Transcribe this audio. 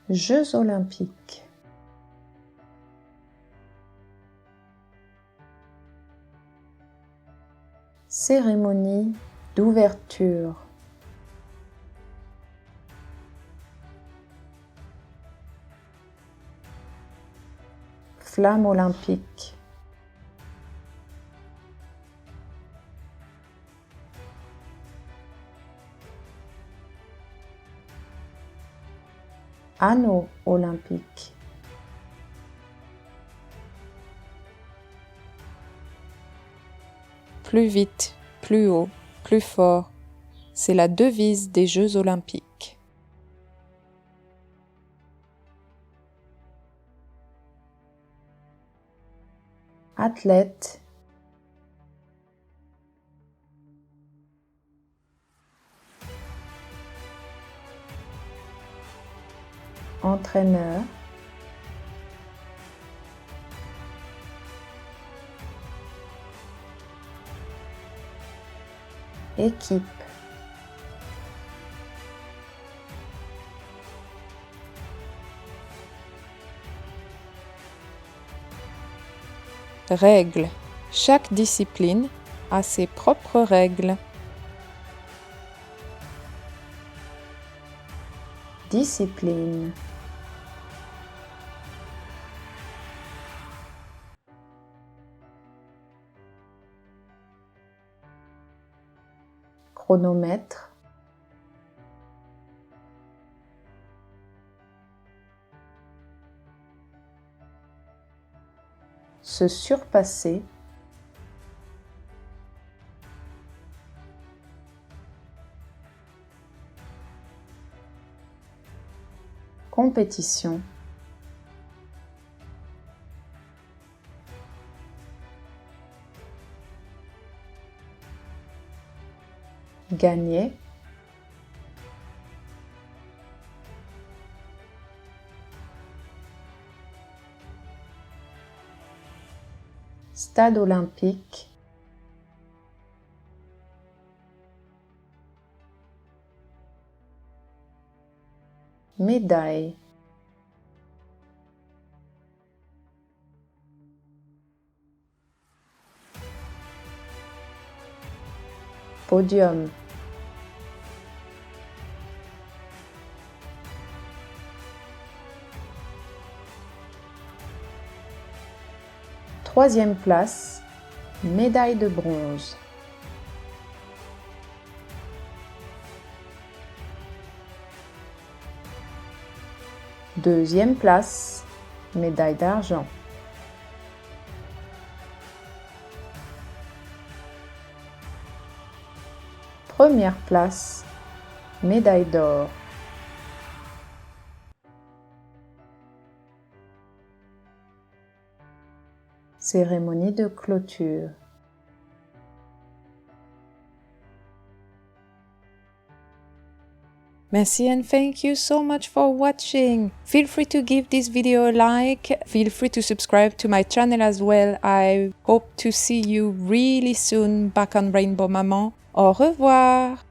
Jeux olympiques. Cérémonie d'ouverture. Flamme olympique. Anneau olympique. Plus vite, plus haut, plus fort, c'est la devise des Jeux olympiques. Athlète. Entraîneur. Équipe. Règles. Chaque discipline a ses propres règles. Discipline. Chronomètre. Se surpasser. Compétition. Gagner. Stade olympique. Médaille. Podium. Troisième place, médaille de bronze. Deuxième place, médaille d'argent. Première place, médaille d'or. Cérémonie de clôture. Merci and thank you so much for watching. Feel free to give this video a like. Feel free to subscribe to my channel as well. I hope to see you really soon back on Rainbow Maman. Au revoir.